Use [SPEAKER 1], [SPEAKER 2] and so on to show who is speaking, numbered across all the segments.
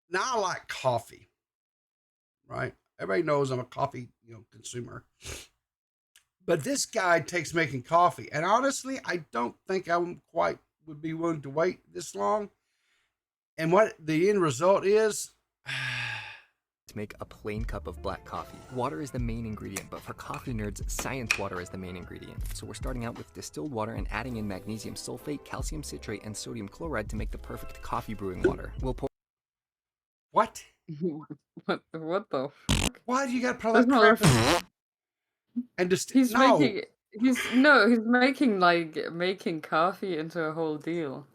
[SPEAKER 1] Now I like coffee, right? Everybody knows I'm a coffee, consumer. But this guy takes making coffee, and honestly, I don't think I quite would be willing to wait this long. And what the end result is,
[SPEAKER 2] To make a plain cup of black coffee. Water is the main ingredient, but for coffee nerds, science water is the main ingredient. So we're starting out with distilled water and adding in magnesium sulfate, calcium citrate, and sodium chloride to make the perfect coffee brewing water. We'll pour
[SPEAKER 1] what?
[SPEAKER 3] What the fuck?
[SPEAKER 1] Why do you got to put all
[SPEAKER 3] This
[SPEAKER 1] that crap in?
[SPEAKER 3] motherfucker.
[SPEAKER 1] And just
[SPEAKER 3] He's
[SPEAKER 1] no,
[SPEAKER 3] making. He's making like making coffee into a whole deal.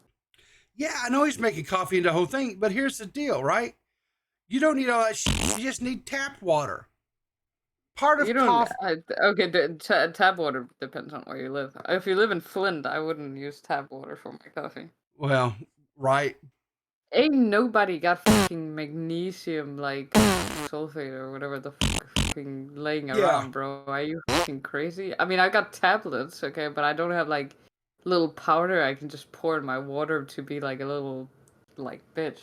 [SPEAKER 1] yeah, I know he's making coffee into the whole thing, but here's the deal, right? You don't need all that shit. You just need tap water. Part of
[SPEAKER 3] You don't.
[SPEAKER 1] coffee.
[SPEAKER 3] Okay, tap water depends on where you live. If you live in Flint, I wouldn't use tap water for my coffee.
[SPEAKER 1] Well, right.
[SPEAKER 3] Ain't nobody got fucking magnesium like sulfate or whatever the fucking laying
[SPEAKER 1] Yeah.
[SPEAKER 3] around, bro. Are you fucking crazy? I mean, I got tablets, okay, but I don't have like little powder I can just pour in my water to be like a little like bitch.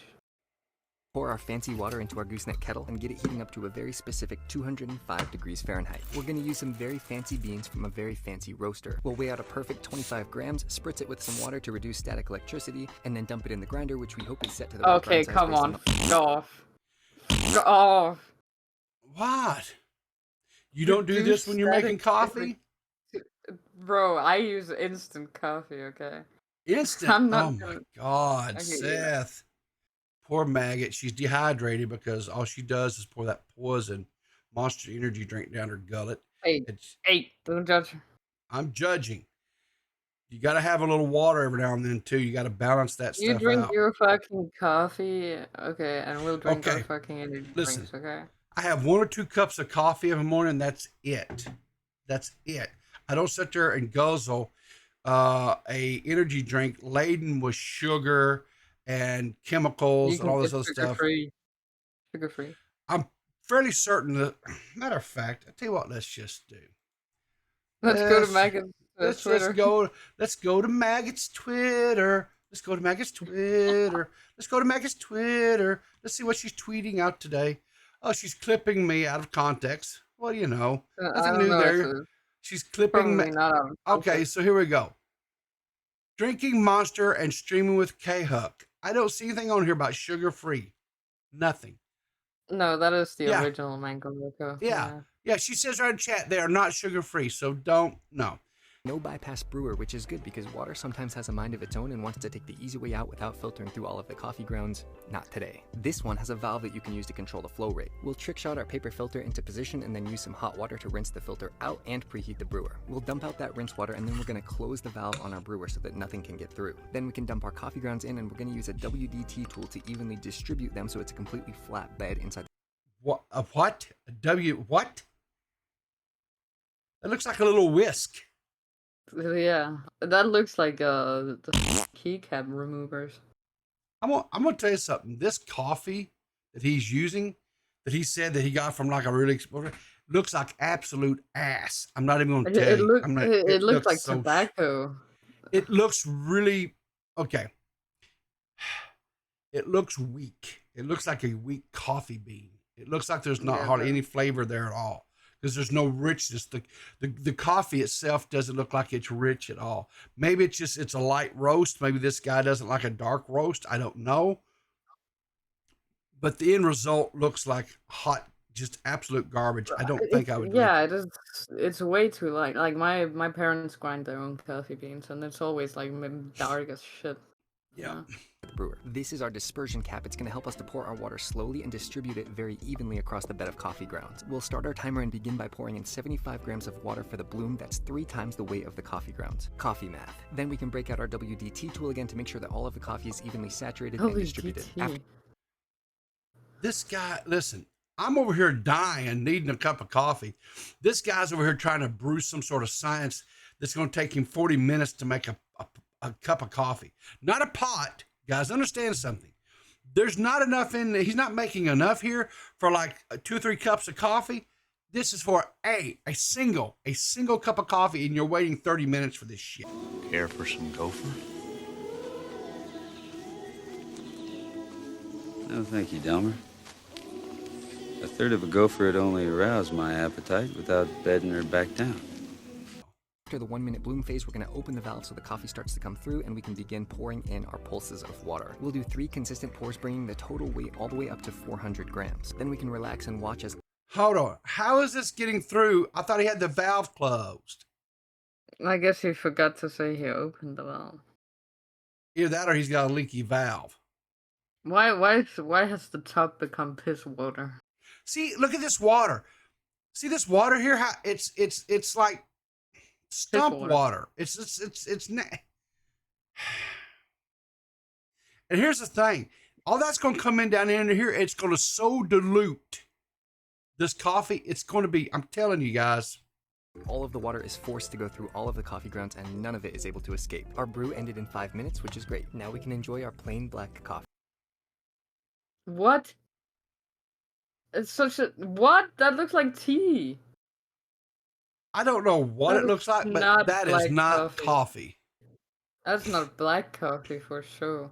[SPEAKER 2] our fancy water into our gooseneck kettle and get it heating up to a very specific 205 degrees Fahrenheit. We're going to use some very fancy beans from a very fancy roaster. We'll weigh out a perfect 25 grams, spritz it with some water to reduce static electricity, and then dump it in the grinder, which we hope is set to the right
[SPEAKER 3] Okay,
[SPEAKER 2] grind size
[SPEAKER 3] come
[SPEAKER 2] based
[SPEAKER 3] on.
[SPEAKER 2] the-
[SPEAKER 3] Go off. Go off.
[SPEAKER 1] What? You don't do
[SPEAKER 3] Reduce
[SPEAKER 1] this when you're making
[SPEAKER 3] static
[SPEAKER 1] coffee?
[SPEAKER 3] Bro, I use instant coffee, okay?
[SPEAKER 1] Instant.
[SPEAKER 3] I'm not
[SPEAKER 1] Oh my
[SPEAKER 3] gonna-
[SPEAKER 1] God,
[SPEAKER 3] Okay,
[SPEAKER 1] Seth. Poor maggot. She's dehydrated because all she does is pour that poison Monster Energy drink down her gullet.
[SPEAKER 3] Hey, don't judge.
[SPEAKER 1] I'm judging. You got to have a little water every now and then too. You got to balance that
[SPEAKER 3] You
[SPEAKER 1] stuff
[SPEAKER 3] drink
[SPEAKER 1] out.
[SPEAKER 3] your fucking coffee, okay, and we'll drink our
[SPEAKER 1] Okay,
[SPEAKER 3] fucking energy
[SPEAKER 1] listen.
[SPEAKER 3] drinks, okay?
[SPEAKER 1] I have 1 or 2 cups of coffee every morning. That's it. That's it. I don't sit there and guzzle a energy drink laden with sugar and chemicals
[SPEAKER 3] You
[SPEAKER 1] and all
[SPEAKER 3] can
[SPEAKER 1] this
[SPEAKER 3] get
[SPEAKER 1] other stuff.
[SPEAKER 3] sugar free.
[SPEAKER 1] I'm fairly certain that, matter of fact, I tell you what, let's just do.
[SPEAKER 3] Let's go to Maggot's
[SPEAKER 1] Let's
[SPEAKER 3] Twitter.
[SPEAKER 1] just go. Let's go to Maggot's Twitter. Let's go to Maggot's Twitter. Let's go to Maggot's Twitter. Let's see what she's tweeting out today. Oh, she's clipping me out of context. Well, you know,
[SPEAKER 3] I
[SPEAKER 1] nothing
[SPEAKER 3] don't
[SPEAKER 1] new
[SPEAKER 3] know,
[SPEAKER 1] there. She's clipping me.
[SPEAKER 3] probably not out of
[SPEAKER 1] Okay,
[SPEAKER 3] context.
[SPEAKER 1] so here we go. Drinking Monster and streaming with K-Huck. I don't see anything on here about sugar-free. Nothing.
[SPEAKER 3] No, that is the
[SPEAKER 1] Yeah.
[SPEAKER 3] original Mango Loco.
[SPEAKER 1] Yeah. Yeah, she says right in chat they are not sugar-free, so don't, no.
[SPEAKER 2] No bypass brewer, which is good because water sometimes has a mind of its own and wants to take the easy way out without filtering through all of the coffee grounds. Not today. This one has a valve that you can use to control the flow rate. We'll trick shot our paper filter into position and then use some hot water to rinse the filter out and preheat the brewer. We'll dump out that rinse water and then we're going to close the valve on our brewer so that nothing can get through. Then we can dump our coffee grounds in and we're going to use a WDT tool to evenly distribute them so it's a completely flat bed inside.
[SPEAKER 1] What? A what? What? That looks like a little whisk.
[SPEAKER 3] Yeah, that looks like the keycap removers.
[SPEAKER 1] I'm gonna tell you something. This coffee that he's using, that he said that he got from like a really expensive, looks like absolute ass. I'm not even gonna tell you.
[SPEAKER 3] It looks like
[SPEAKER 1] so
[SPEAKER 3] tobacco.
[SPEAKER 1] It looks really okay. It looks weak. It looks like a weak coffee bean. It looks like there's not hardly any flavor there at all because there's no richness. The coffee itself doesn't look like it's rich at all. Maybe it's a light roast. Maybe this guy doesn't like a dark roast. I don't know. But the end result looks like hot, just absolute garbage. I don't think I would.
[SPEAKER 3] Yeah, it is. It's way too light. Like my parents grind their own coffee beans, and it's always like dark as shit.
[SPEAKER 1] Yeah.
[SPEAKER 2] Brewer. This is our dispersion cap. It's going to help us to pour our water slowly and distribute it very evenly across the bed of coffee grounds. We'll start our timer and begin by pouring in 75 grams of water for the bloom. That's 3 times the weight of the coffee grounds. Coffee math. Then we can break out our WDT tool again to make sure that all of the coffee is evenly saturated and distributed.
[SPEAKER 1] This guy, listen, I'm over here dying and needing a cup of coffee. This guy's over here trying to brew some sort of science that's going to take him 40 minutes to make a cup of coffee. Not a pot. Guys, understand something. There's not enough he's not making enough here for like 2 or 3 cups of coffee. This is for a single cup of coffee, and you're waiting 30 minutes for this shit.
[SPEAKER 4] Care for some gopher? No, thank you, Delmer. A third of a gopher would only arouse my appetite without bedding her back down.
[SPEAKER 2] After the 1 minute bloom phase, we're going to open the valve so the coffee starts to come through and we can begin pouring in our pulses of water. We'll do 3 consistent pours, bringing the total weight all the way up to 400 grams. Then we can relax and watch as...
[SPEAKER 1] Hold on. How is this getting through? I thought he had the valve closed.
[SPEAKER 3] I guess he forgot to say he opened the valve.
[SPEAKER 1] Either that or he's got a leaky valve.
[SPEAKER 3] Why has the tub become piss water?
[SPEAKER 1] See, look at this water. See this water here? How it's like stump water. It's And here's the thing. All that's going to come in down into here. It's going to so dilute this coffee. It's going to be, I'm telling you guys.
[SPEAKER 2] All of the water is forced to go through all of the coffee grounds and none of it is able to escape. Our brew ended in 5 minutes, which is great. Now we can enjoy our plain black coffee.
[SPEAKER 3] What? It's such a... What? That looks like tea.
[SPEAKER 1] I don't know what it looks like, but that is not coffee.
[SPEAKER 3] That's not black coffee for sure.